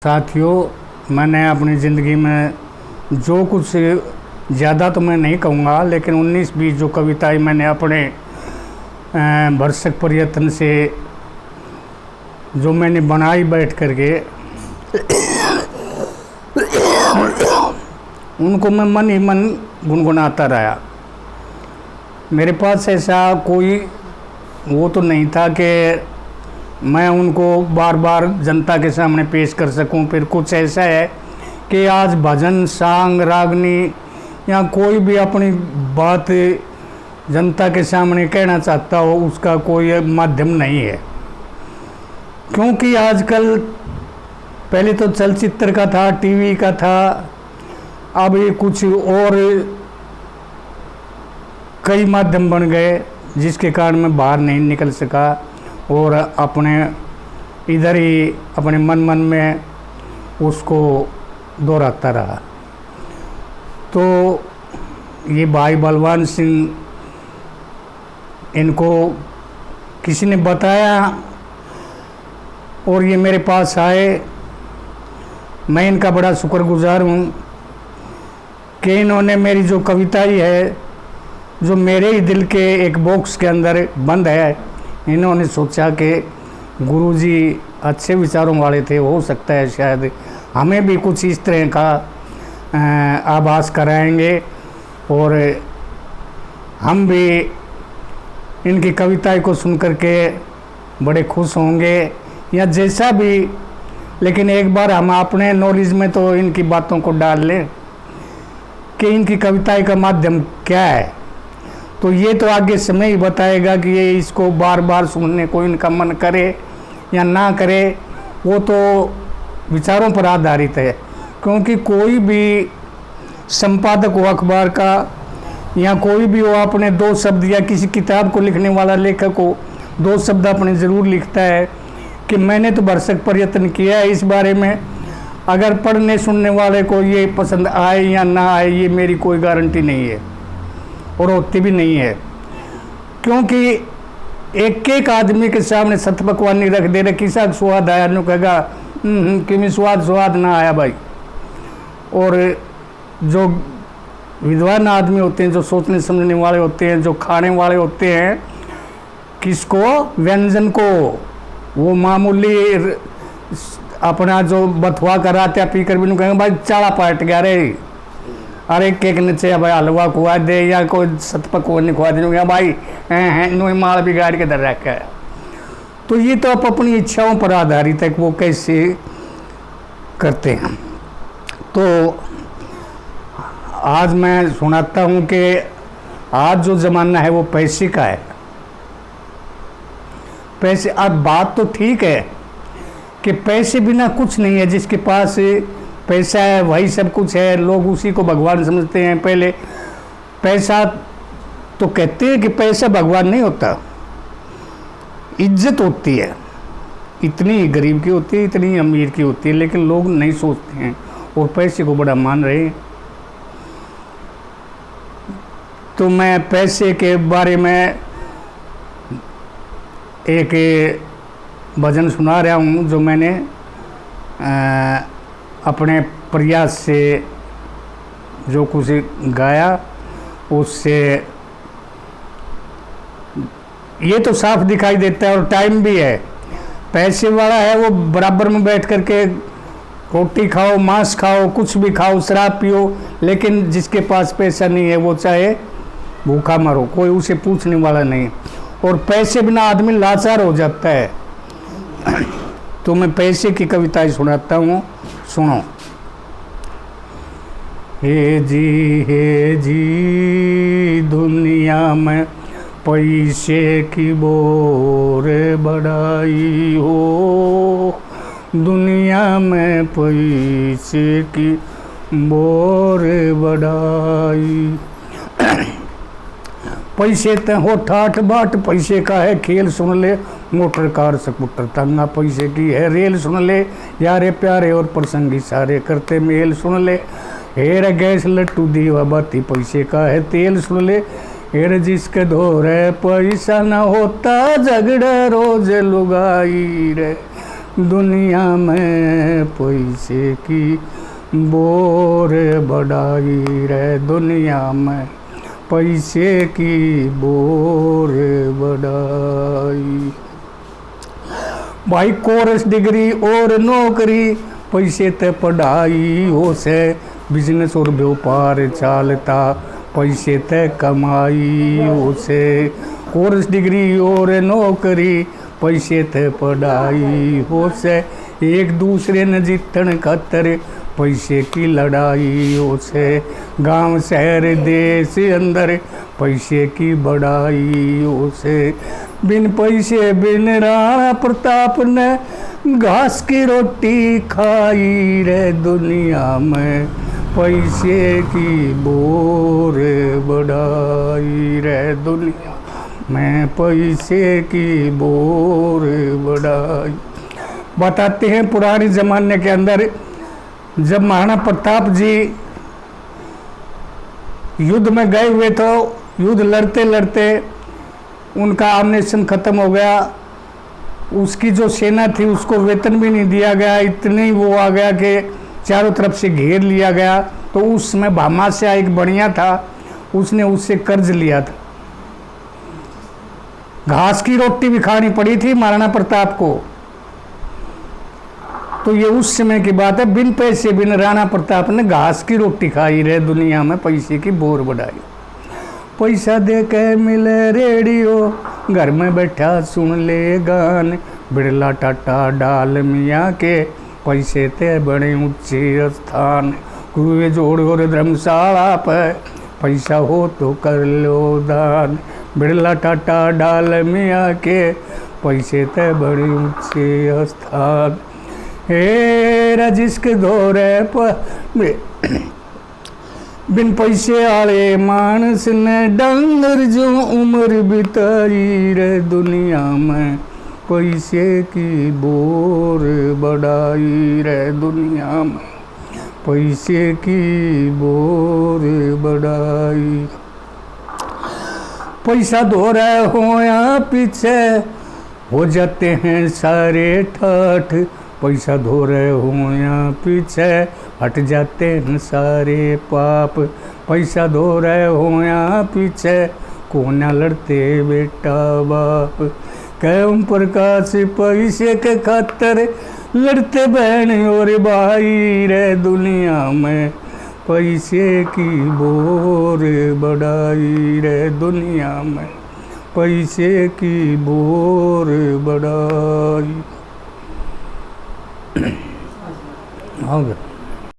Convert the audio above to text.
साथियों, मैंने अपनी ज़िंदगी में जो कुछ ज़्यादा तो मैं नहीं कहूँगा, लेकिन 19-20 जो कविताएं मैंने अपने भरसक प्रयत्न से जो मैंने बनाई बैठ करके उनको मैं मन ही मन गुनगुनाता रहा। मेरे पास ऐसा कोई वो तो नहीं था कि मैं उनको बार बार जनता के सामने पेश कर सकूं। फिर कुछ ऐसा है कि आज भजन, सांग, रागनी या कोई भी अपनी बात जनता के सामने कहना चाहता हो, उसका कोई माध्यम नहीं है। क्योंकि आजकल पहले तो चलचित्र का था, टीवी का था, अब ये कुछ और कई माध्यम बन गए, जिसके कारण मैं बाहर नहीं निकल सका और अपने इधर ही अपने मन में उसको दोहराता रहा। तो ये भाई बलवान सिंह, इनको किसी ने बताया और ये मेरे पास आए। मैं इनका बड़ा शुक्रगुजार हूँ कि इन्होंने मेरी जो कविताएं है, जो मेरे ही दिल के एक बॉक्स के अंदर बंद है, इन्होंने सोचा कि गुरुजी अच्छे विचारों वाले थे, हो सकता है शायद हमें भी कुछ इस तरह का आभास कराएंगे और हम भी इनकी कविताएं को सुन करके बड़े खुश होंगे या जैसा भी। लेकिन एक बार हम अपने नॉलेज में तो इनकी बातों को डाल लें कि इनकी कविताएं का माध्यम क्या है। तो ये तो आगे समय ही बताएगा कि ये इसको बार बार सुनने को इनका मन करे या ना करे, वो तो विचारों पर आधारित है। क्योंकि कोई भी संपादक हो अखबार का या कोई भी हो, अपने दो शब्द या किसी किताब को लिखने वाला लेखक हो, दो शब्द अपने ज़रूर लिखता है कि मैंने तो भरसक प्रयत्न किया है इस बारे में। अगर पढ़ने सुनने वाले को ये पसंद आए या ना आए, ये मेरी कोई गारंटी नहीं है और होती भी नहीं है। क्योंकि एक एक आदमी के सामने सत पकवानी रख दे रहे, किसा स्वाद आया, नु कहेगा कि स्वाद ना आया भाई। और जो विद्वान आदमी होते हैं, जो सोचने समझने वाले होते हैं, जो खाने वाले होते हैं, किसको, व्यंजन को, वो मामूली अपना जो बथुआ कराते पी कर भी नु कहेंगे भाई चाड़ा पाट गया रे, अरे केक नीचे भाई हलवा खुआ दे या कोई सतपकवानी खुआ दे भाई, नु माल बिगाड़ के दर रखा है। तो ये तो आप अपनी इच्छाओं पर आधारित है कि वो कैसे करते हैं। तो आज मैं सुनाता हूँ कि आज जो ज़माना है वो पैसे का है। पैसे, अब बात तो ठीक है कि पैसे बिना कुछ नहीं है। जिसके पास पैसा है वही सब कुछ है, लोग उसी को भगवान समझते हैं। पहले पैसा तो कहते हैं कि पैसा भगवान नहीं होता, इज्जत होती है। इतनी ही गरीब की होती है, इतनी ही अमीर की होती है, लेकिन लोग नहीं सोचते हैं और पैसे को बड़ा मान रहे हैं। तो मैं पैसे के बारे में एक भजन सुना रहा हूँ जो मैंने अपने प्रयास से जो कुछ गाया, उससे ये तो साफ दिखाई देता है और टाइम भी है। पैसे वाला है वो बराबर में बैठ करके रोटी खाओ, मांस खाओ, कुछ भी खाओ, शराब पियो, लेकिन जिसके पास पैसा नहीं है वो चाहे भूखा मरो, कोई उसे पूछने वाला नहीं। और पैसे बिना आदमी लाचार हो जाता है। तो मैं पैसे की कविताएं सुनाता हूँ, सुनो। हे जी दुनिया में पैसे की बोर बढ़ाई हो, दुनिया में पैसे की बोर बढ़ाई। पैसे ते हो ठाठ बाट, पैसे का है खेल सुन ले, मोटर कार स्कूटर तंगा पैसे की है रेल सुन ले, यारे प्यारे और प्रसंगी सारे करते मेल सुन ले, हेर गैस लट्टू दीवा बाती पैसे का है तेल सुन ले, हेर जिसके धोरे पैसा न होता झगड़ा रोज लुगाई रे, दुनिया में पैसे की बोर बढ़ाई रे, दुनिया में पैसे की बोर बढ़ाई। भाई कोर्स डिग्री और नौकरी, पैसे ते पढ़ाई हो से बिजनेस और व्यापार चालता, पैसे ते कमाई हो से। कोर्स डिग्री और नौकरी, पैसे ते पढ़ाई हो से। एक दूसरे न जीतन खातर पैसे की लड़ाई हो से। गांव शहर देश अंदर पैसे की बढ़ाई हो से। बिन पैसे बिन राणा प्रताप ने घास की रोटी खाई रे, दुनिया में पैसे की बोर बढ़ाई रे, दुनिया में पैसे की बोर बढ़ाई। बताते हैं पुराने ज़माने के अंदर जब महाराणा प्रताप जी युद्ध में गए हुए तो युद्ध लड़ते लड़ते उनका आमनेशन ख़त्म हो गया। उसकी जो सेना थी उसको वेतन भी नहीं दिया गया, इतने ही वो आ गया कि चारों तरफ से घेर लिया गया। तो उस समय भामाशाह एक बढ़िया था, उसने उससे कर्ज लिया था। घास की रोटी भी खानी पड़ी थी महाराणा प्रताप को। तो ये उस समय की बात है, बिन पैसे बिन राणा प्रताप ने घास की रोटी खाई रे, दुनिया में पैसे की बोर बढ़ाई। पैसा दे के मिले रेडियो, घर में बैठा सुन ले गान, बिरला टाटा डाल मियाँ के पैसे ते बड़े ऊंचे स्थान। कुएं जोड़ और धर्मशाला पर पैसा हो तो कर लो दान, बिरला टाटा डाल मियाँ के पैसे ते बड़े ऊंचे स्थान। हे रजिस्क दौरे पर बिन पैसे आले मानस ने डंगर जो उम्र बिताई रे, दुनिया में पैसे की बोर बढ़ाई रे, दुनिया में पैसे की बोर बढ़ाई। पैसा धो रहे हो या पीछे हो जाते हैं सारे ठाठ, पैसा धो रहे हो या पीछे हट जाते हैं सारे पाप। पैसा धो रहे हो या पीछे कोना लड़ते बेटा बाप। कैम प्रकाश पैसे के खातर लड़ते बहन और भाई रे, दुनिया में पैसे की बोर बढ़ाई रे, दुनिया में पैसे की बोर बढ़ाई। हो गया।